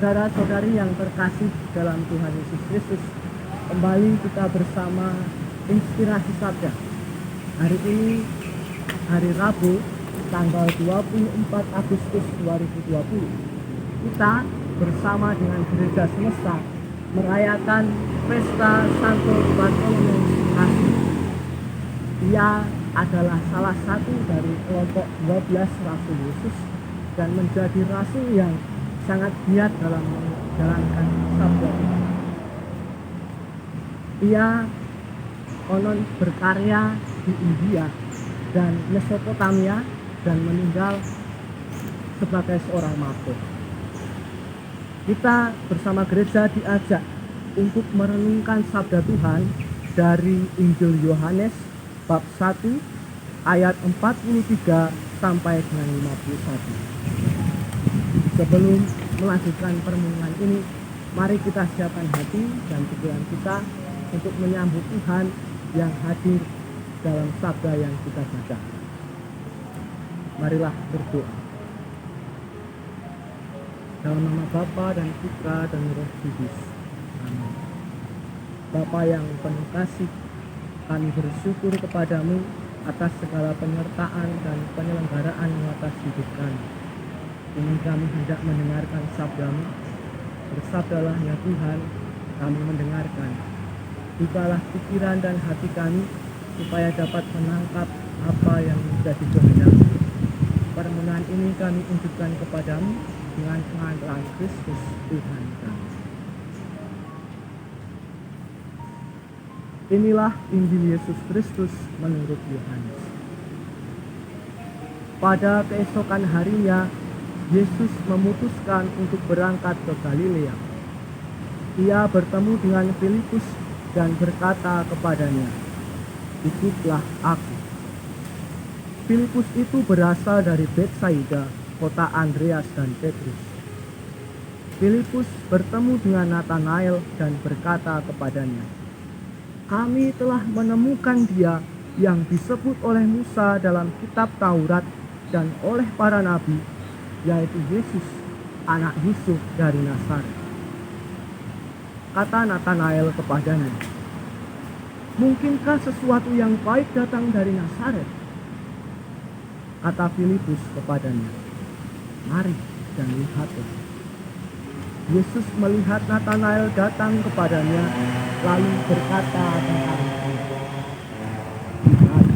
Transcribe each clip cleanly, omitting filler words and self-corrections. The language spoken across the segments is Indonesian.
Saudara-saudari yang terkasih dalam Tuhan Yesus Kristus, kembali kita bersama Inspirasi Sabda. Hari ini hari Rabu, tanggal 24 Agustus 2020. Kita bersama dengan Gereja Semesta merayakan Pesta Santo Bartolomeus Kasih. Ia adalah salah satu dari kelompok 12 Rasul Yesus dan menjadi rasul yang sangat giat dalam menjalankan sabda Tuhan. Ia konon berkarya di India dan Mesopotamia dan meninggal sebagai seorang mabuk. Kita bersama gereja diajak untuk merenungkan sabda Tuhan dari Injil Yohanes bab 1 ayat 43 sampai dengan 51. Sebelum melanjutkan permenungan ini, mari kita siapkan hati dan pikiran kita untuk menyambut Tuhan yang hadir dalam sabda yang kita baca. Marilah berdoa. Dalam nama Bapa dan Putra dan Roh Kudus. Amin. Bapa yang penuh kasih, kami bersyukur kepadamu atas segala penyertaan dan penyelenggaraan atas hidup kami. Ini kami hendak mendengarkan sabdamu. Bersabdalah ya Tuhan, kami mendengarkan. Bukalah pikiran dan hati kami supaya dapat menangkap apa yang menjadi kehendak-Mu. Permohonan ini kami unjukkan kepadamu dengan pengantaran Kristus Tuhan kami. Inilah Injil Yesus Kristus menurut Yohanes. Pada keesokan harinya, Yesus memutuskan untuk berangkat ke Galilea. Ia bertemu dengan Filipus dan berkata kepadanya, "Ikutlah aku." Filipus itu berasal dari Betsaida, kota Andreas dan Petrus. Filipus bertemu dengan Natanael dan berkata kepadanya, "Kami telah menemukan Dia yang disebut oleh Musa dalam kitab Taurat dan oleh para nabi, yaitu Yesus, anak Yusuf dari Nazaret." Kata Natanael kepadanya, "Mungkinkah sesuatu yang baik datang dari Nazaret?" Kata Filipus kepadanya, "Mari dan lihatlah." Yesus melihat Natanael datang kepadanya, lalu berkata tentangnya, "Lihat,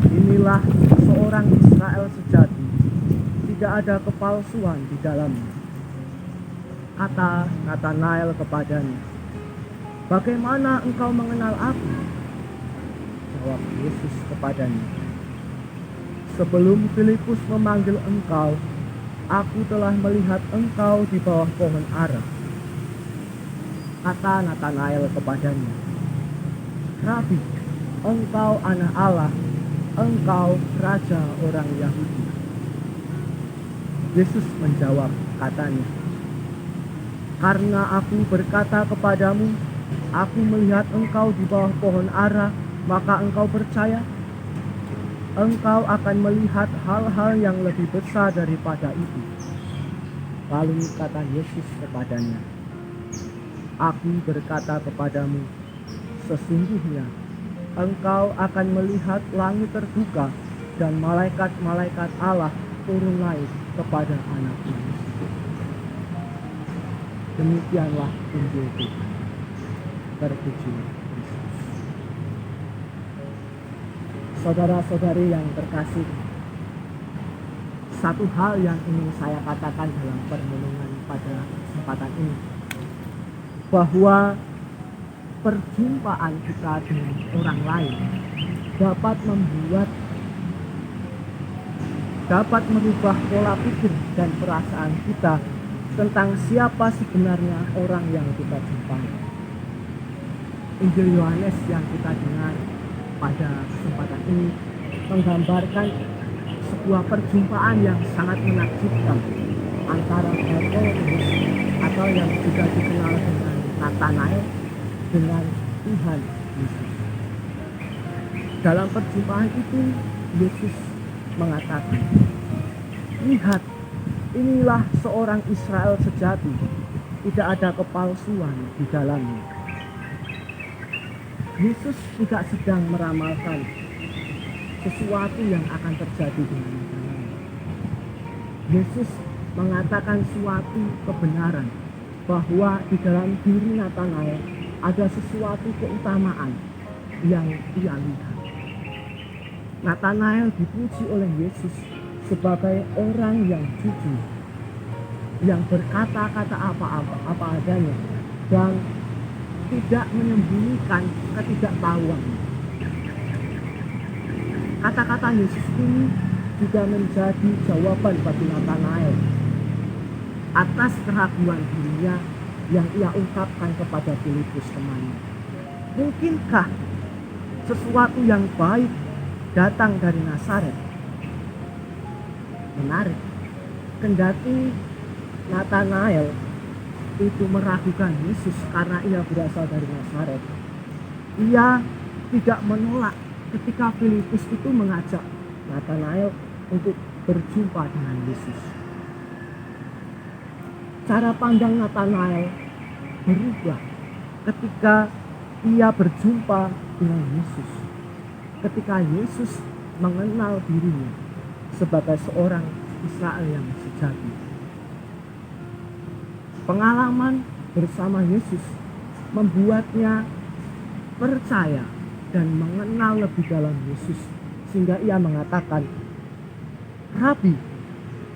inilah seorang Israel sejati, tidak ada kepalsuan di dalamnya." Kata Natanael kepadanya, "Bagaimana engkau mengenal aku?" Jawab Yesus kepadanya, "Sebelum Filipus memanggil engkau, aku telah melihat engkau di bawah pohon ara." Kata Natanael kepadanya, "Rabi, engkau anak Allah, engkau raja orang Yahudi." Yesus menjawab katanya, "Karena aku berkata kepadamu, aku melihat engkau di bawah pohon ara, maka engkau percaya? Engkau akan melihat hal-hal yang lebih besar daripada itu." Lalu kata Yesus kepadanya, "Aku berkata kepadamu, sesungguhnya engkau akan melihat langit terbuka dan malaikat-malaikat Allah turun naik kepada Anak Manusia." Demikianlah Injil Tuhan. Terpuji Kristus. Saudara-saudari yang terkasih, satu hal yang ingin saya katakan dalam permenungan pada kesempatan ini, bahwa perjumpaan kita dengan orang lain dapat merubah pola pikir dan perasaan kita tentang siapa sebenarnya orang yang kita jumpai. Injil Yohanes yang kita dengar pada kesempatan ini menggambarkan sebuah perjumpaan yang sangat menakjubkan antara Bartolomeus atau yang juga dikenal dengan Natanael dengan Tuhan Yesus. Dalam perjumpaan itu Yesus mengatakan, "Lihat, inilah seorang Israel sejati, tidak ada kepalsuan di dalamnya. Yesus tidak sedang meramalkan sesuatu yang akan terjadi dengan Natanael. Yesus mengatakan suatu kebenaran bahwa di dalam diri Natanael ada sesuatu keutamaan yang ia lihat. Natanael dipuji oleh Yesus sebagai orang yang jujur, yang berkata-kata apa adanya dan tidak menyembunyikan ketidaktahuan. Kata-kata Yesus ini juga menjadi jawaban bagi Natanael atas keraguan dirinya yang ia ungkapkan kepada Filipus temannya. Mungkinkah sesuatu yang baik datang dari Nazaret? Menarik, kendati Natanael itu meragukan Yesus karena ia berasal dari Nazaret, ia tidak menolak ketika Filipus itu mengajak Natanael untuk berjumpa dengan Yesus. Cara pandang Natanael berubah ketika ia berjumpa dengan Yesus. Ketika Yesus mengenal dirinya sebagai seorang Israel yang sejati. Pengalaman bersama Yesus membuatnya percaya dan mengenal lebih dalam Yesus, sehingga ia mengatakan, "Rabi,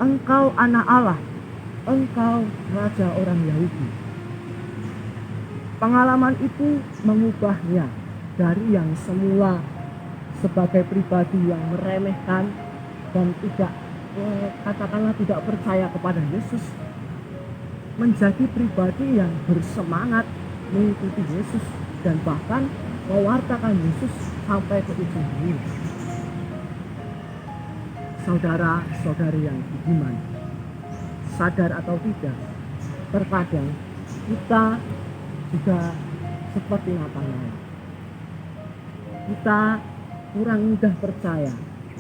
engkau anak Allah, engkau raja orang Yahudi." Pengalaman itu mengubahnya dari yang semula sebagai pribadi yang meremehkan dan katakanlah tidak percaya kepada Yesus, menjadi pribadi yang bersemangat mengikuti Yesus dan bahkan mewartakan Yesus sampai ke ujung dunia. Saudara-saudari yang budiman, sadar atau tidak, terkadang kita juga seperti Natanael. Kita kurang mudah percaya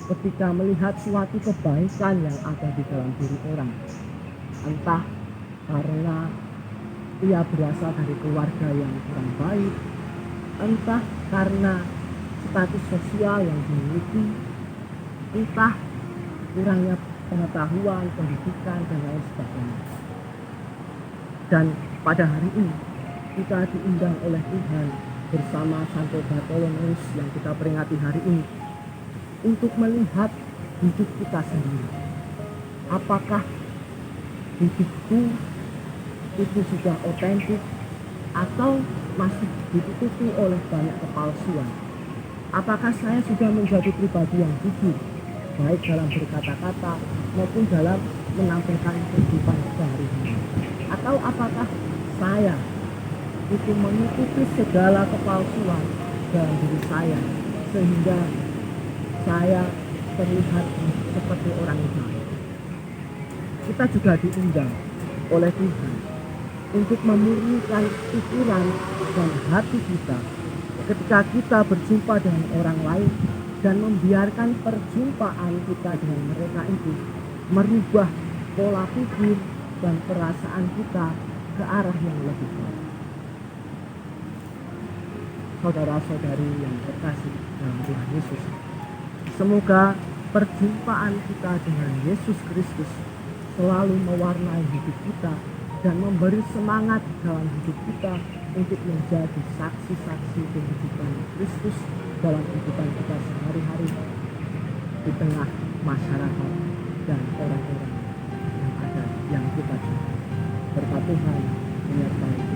ketika melihat suatu kebaikan yang ada di dalam diri orang. Entah karena ia berasal dari keluarga yang kurang baik, entah karena status sosial yang dimiliki, entah kurangnya pengetahuan, pendidikan, dan lain sebagainya. Dan pada hari ini kita diundang oleh Tuhan bersama Santo Bartolomeus yang kita peringati hari ini untuk melihat hidup kita sendiri. Apakah hidupku itu sudah otentik atau masih ditutupi oleh banyak kepalsuan? Apakah saya sudah menjadi pribadi yang jujur, baik dalam berkata-kata maupun dalam menampilkan kehidupan sehari-hari? Atau apakah saya itu mengikuti segala kepalsuan dalam diri saya sehingga saya terlihat seperti orang baik? Kita juga diundang oleh Tuhan untuk memurnikan pikiran dan hati kita ketika kita berjumpa dengan orang lain dan membiarkan perjumpaan kita dengan mereka itu merubah pola pikir dan perasaan kita ke arah yang lebih baik. Saudara-saudari yang terkasih dalam Tuhan Yesus, semoga perjumpaan kita dengan Yesus Kristus selalu mewarnai hidup kita dan memberi semangat dalam hidup kita untuk menjadi saksi-saksi kehidupan Kristus dalam kehidupan kita sehari-hari di tengah masyarakat dan orang-orang yang ada yang kita cintai. Berkat Tuhan menyertai